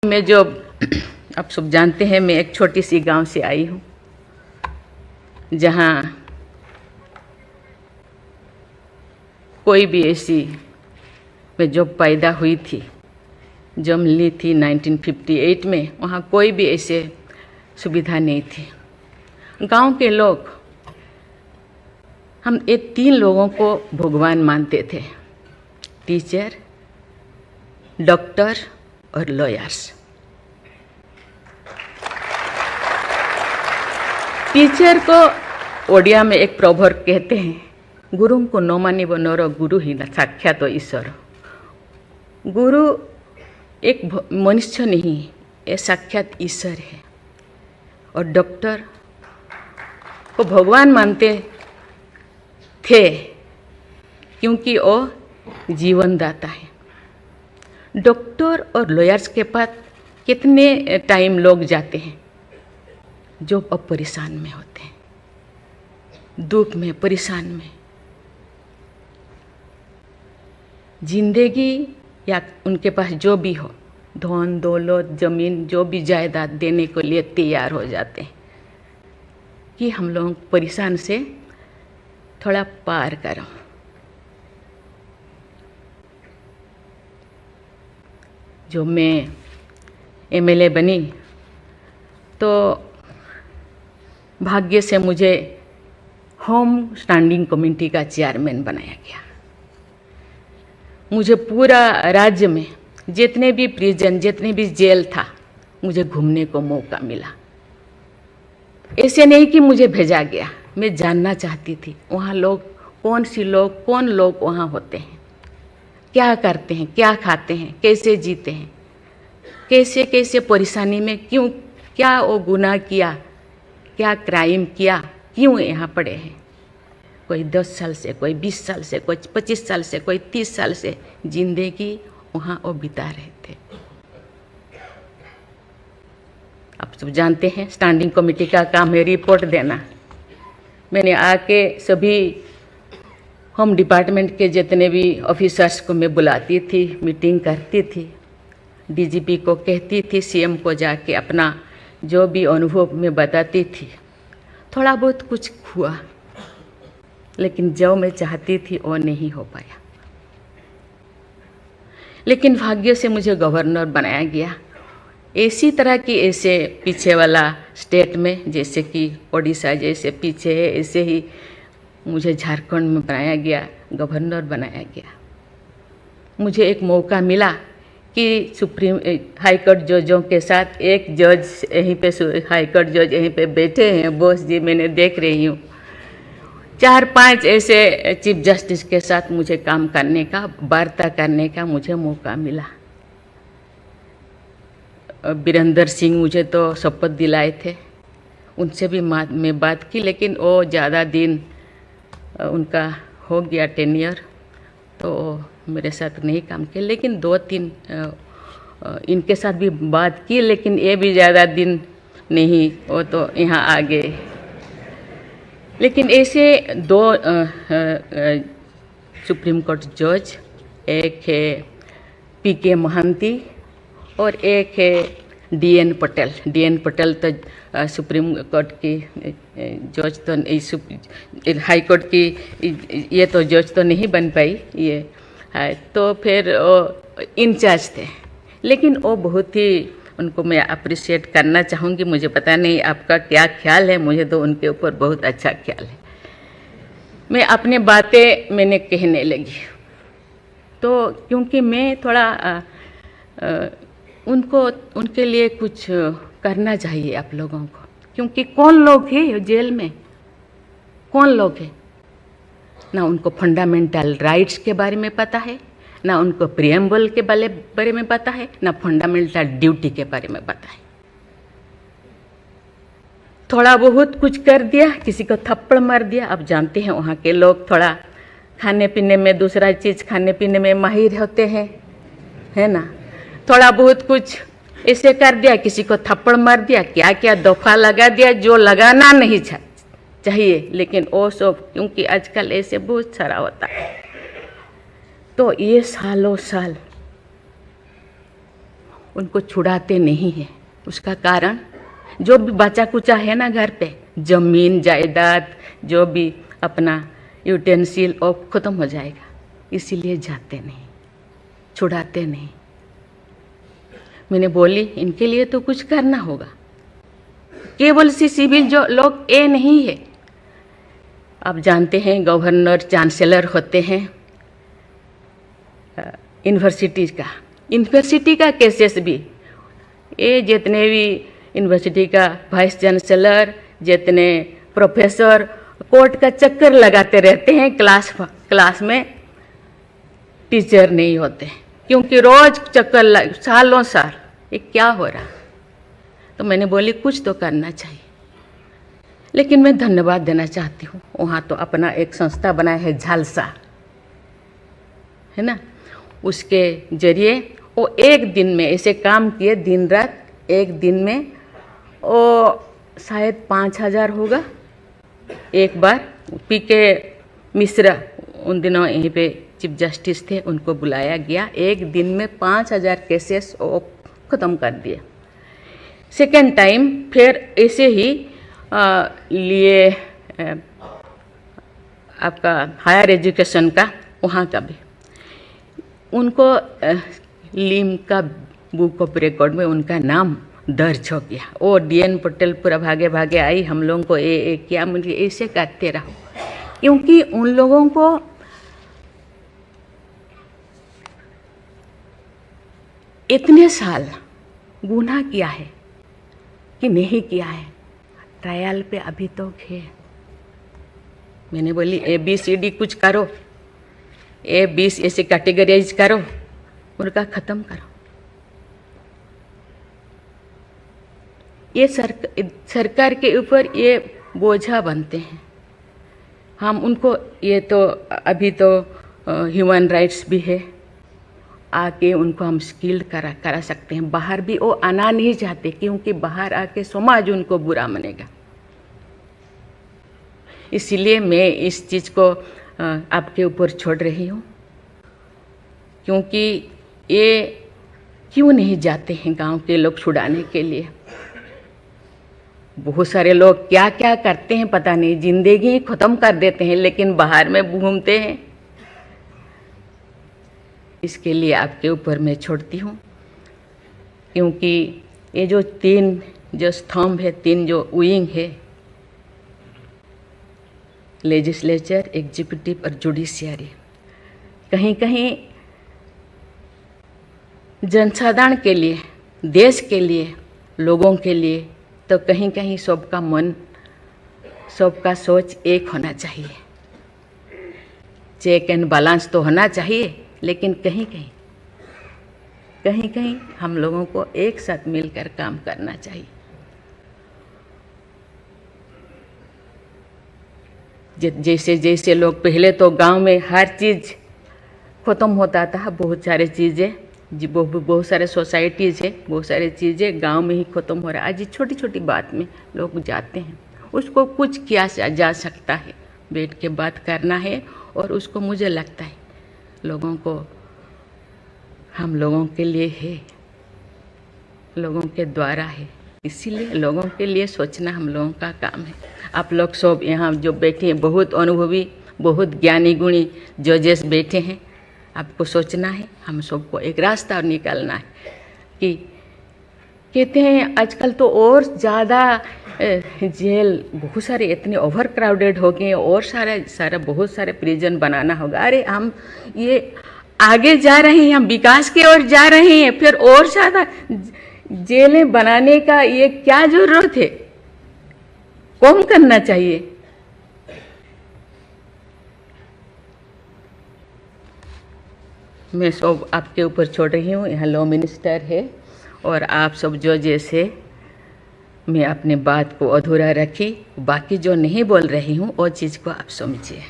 मैं जो आप सब जानते हैं, मैं एक छोटी सी गांव से आई हूँ जहाँ कोई भी ऐसी, मैं जब पैदा हुई थी, जन्म ली थी 1958 में, वहाँ कोई भी ऐसे सुविधा नहीं थी। गांव के लोग, हम ये 3 लोगों को भगवान मानते थे, टीचर, डॉक्टर और लॉयर्स। टीचर को ओडिया में एक प्रोवर्ब कहते हैं, गुरु को न मानिब नर, गुरु ही न साक्षात ईश्वर। गुरु एक मनुष्य नहीं, ये साक्षात ईश्वर है। और डॉक्टर को भगवान मानते थे क्योंकि वो जीवनदाता है। डॉक्टर और लॉयर्स के पास कितने टाइम लोग जाते हैं जो अब परेशान में होते हैं, दुख में, परेशान में। जिंदगी या उनके पास जो भी हो, धन दौलत, जमीन, जो भी जायदाद देने के लिए तैयार हो जाते हैं कि हम लोग परेशान से थोड़ा पार करो। जो मैं एमएलए बनी तो भाग्य से मुझे होम स्टैंडिंग कमेटी का चेयरमैन बनाया गया। मुझे पूरा राज्य में जितने भी प्रिजन, जितने भी जेल था, मुझे घूमने को मौका मिला। ऐसे नहीं कि मुझे भेजा गया, मैं जानना चाहती थी वहाँ लोग कौन लोग वहाँ होते हैं, क्या करते हैं, क्या खाते हैं, कैसे जीते हैं, कैसे कैसे परेशानी में, क्यों, क्या वो गुनाह किया, क्या क्राइम किया, क्यों यहाँ पड़े हैं। कोई 10 साल से, कोई 20 साल से, कोई 25 साल से, कोई 30 साल से जिंदगी वहाँ वो बिता रहे थे। आप सब जानते हैं स्टैंडिंग कमेटी का काम है रिपोर्ट देना। मैंने आके सभी होम डिपार्टमेंट के जितने भी ऑफिसर्स को मैं बुलाती थी, मीटिंग करती थी, डीजीपी को कहती थी, सीएम को जाके अपना जो भी अनुभव मैं बताती थी। थोड़ा बहुत कुछ हुआ, लेकिन जो मैं चाहती थी वो नहीं हो पाया। लेकिन भाग्य से मुझे गवर्नर बनाया गया। ऐसी तरह की, ऐसे पीछे वाला स्टेट में, जैसे कि ओडिशा जैसे पीछे है, ऐसे ही मुझे झारखंड में बनाया गया, गवर्नर बनाया गया। मुझे एक मौका मिला कि सुप्रीम हाई कोर्ट जजों के साथ एक जज यहीं पे, हाई कोर्ट जज यहीं पे बैठे हैं, बॉस जी, मैंने देख रही हूँ। 4-5 ऐसे चीफ जस्टिस के साथ मुझे काम करने का, वार्ता करने का मुझे मौका मिला। वीरेंद्र सिंह मुझे तो शपथ दिलाए थे, उनसे भी मैं बात की, लेकिन वो ज़्यादा दिन उनका हो गया टेन्योर, तो मेरे साथ नहीं काम किया। लेकिन 2-3 इनके साथ भी बात की, लेकिन ये भी ज़्यादा दिन नहीं, वो तो यहाँ आ गए। लेकिन ऐसे 2 सुप्रीम कोर्ट जज, एक है पीके महांती और एक है डीएन पटेल। डीएन पटेल तो सुप्रीम कोर्ट की जज तो, हाई कोर्ट की ये तो जज तो नहीं बन पाई ये है, तो फिर वो इंचार्ज थे। लेकिन वो बहुत ही, उनको मैं अप्रिशिएट करना चाहूँगी। मुझे पता नहीं आपका क्या ख्याल है, मुझे तो उनके ऊपर बहुत अच्छा ख्याल है। मैं अपनी बातें मैंने कहने लगी, तो क्योंकि मैं थोड़ा उनके लिए कुछ करना चाहिए आप लोगों को, क्योंकि कौन लोग हैं जेल में, कौन लोग हैं, ना उनको फंडामेंटल राइट्स के बारे में पता है, ना उनको प्रिएम्बल के बारे में पता है, ना फंडामेंटल ड्यूटी के बारे में पता है। थोड़ा बहुत कुछ कर दिया, किसी को थप्पड़ मार दिया। आप जानते हैं वहाँ के लोग थोड़ा खाने पीने में, दूसरा चीज़ खाने पीने में माहिर होते हैं, है ना। थोड़ा बहुत कुछ ऐसे कर दिया, किसी को थप्पड़ मार दिया, क्या क्या दफा लगा दिया जो लगाना नहीं चाहिए। लेकिन वो सब, क्योंकि आजकल ऐसे बहुत सारा होता है, तो ये सालों साल उनको छुड़ाते नहीं हैं। उसका कारण जो भी बचा कुचा है ना घर पे, जमीन जायदाद जो भी अपना यूटेंसिल और ख़त्म हो जाएगा, इसीलिए जाते नहीं, छुड़ाते नहीं। मैंने बोली इनके लिए तो कुछ करना होगा। केवल सी सिविल जो लोग ये नहीं है, आप जानते हैं गवर्नर चांसलर होते हैं यूनिवर्सिटी का केसेस भी, ये जितने भी यूनिवर्सिटी का वाइस चांसलर, जितने प्रोफेसर कोर्ट का चक्कर लगाते रहते हैं, क्लास में टीचर नहीं होते, क्योंकि रोज चक्कर सालों साल, ये क्या हो रहा। तो मैंने बोली कुछ तो करना चाहिए। लेकिन मैं धन्यवाद देना चाहती हूँ, वहाँ तो अपना एक संस्था बनाया है झालसा, है ना, उसके जरिए वो एक दिन में ऐसे काम किए, दिन रात, एक दिन में वो शायद 5,000 होगा। एक बार पीके मिश्रा उन दिनों यहीं पे चीफ जस्टिस थे, उनको बुलाया गया, एक दिन में 5,000 केसेस वो ख़त्म कर दिए। सेकेंड टाइम फिर ऐसे ही लिए आपका हायर एजुकेशन का, वहाँ का भी उनको लिम का बुक ऑफ रिकॉर्ड में उनका नाम दर्ज हो गया। वो DN पटेल पूरा भागे भागे आई, हम लोगों को ये किया, मुझे ऐसे करते रहो, क्योंकि उन लोगों को इतने साल गुनाह किया है कि नहीं किया है, ट्रायल पे अभी तो है। मैंने बोली ABCD कुछ करो, A20 ऐसे कैटेगराइज करो, उनका ख़त्म करो। ये सरकार के ऊपर ये बोझा बनते हैं। हम उनको, ये तो अभी तो ह्यूमन राइट्स भी है, आके उनको हम स्किल्ड करा सकते हैं। बाहर भी वो आना नहीं चाहते, क्योंकि बाहर आके समाज उनको बुरा मानेगा। इसीलिए मैं इस चीज़ को आपके ऊपर छोड़ रही हूँ, क्योंकि ये क्यों नहीं जाते हैं गांव के लोग छुड़ाने के लिए। बहुत सारे लोग क्या क्या करते हैं पता नहीं, जिंदगी ख़त्म कर देते हैं, लेकिन बाहर में घूमते हैं। इसके लिए आपके ऊपर मैं छोड़ती हूँ, क्योंकि ये जो 3 जो स्तंभ है, 3 जो विंग है, लेजिस्लेचर, एग्जीक्यूटिव और जुडिशियरी, कहीं कहीं जनसाधारण के लिए, देश के लिए, लोगों के लिए, तो कहीं कहीं सबका मन, सबका सोच एक होना चाहिए। चेक एंड बैलेंस तो होना चाहिए, लेकिन कहीं कहीं हम लोगों को एक साथ मिलकर काम करना चाहिए। जैसे जैसे लोग, पहले तो गांव में हर चीज़ ख़त्म होता था, बहुत सारे चीज़ें, बहुत सारे सोसाइटीज़ है, बहुत सारी चीज़ें गांव में ही ख़त्म हो रहा है। आज छोटी छोटी बात में लोग जाते हैं, उसको कुछ किया जा सकता है, बैठ के बात करना है, और उसको मुझे लगता है लोगों को, हम लोगों के लिए है, लोगों के द्वारा है, इसीलिए लोगों के लिए सोचना हम लोगों का काम है। आप लोग सब यहाँ जो बैठे हैं, बहुत अनुभवी, बहुत ज्ञानी गुणी जजेस बैठे हैं, आपको सोचना है, हम सबको एक रास्ता निकालना है। कि कहते हैं आजकल तो और ज़्यादा जेल, बहुत सारे इतने ओवर क्राउडेड हो गए, और सारा बहुत सारे प्रिजन बनाना होगा। अरे हम ये आगे जा रहे हैं, हम विकास की ओर जा रहे हैं, फिर और ज़्यादा जेलें बनाने का ये क्या ज़रूरत है? कम करना चाहिए। मैं सब आपके ऊपर छोड़ रही हूँ, यहाँ लॉ मिनिस्टर है, और आप सब जो जैसे, मैं अपने बात को अधूरा रखी, बाकी जो नहीं बोल रही हूँ वो चीज़ को आप समझिए।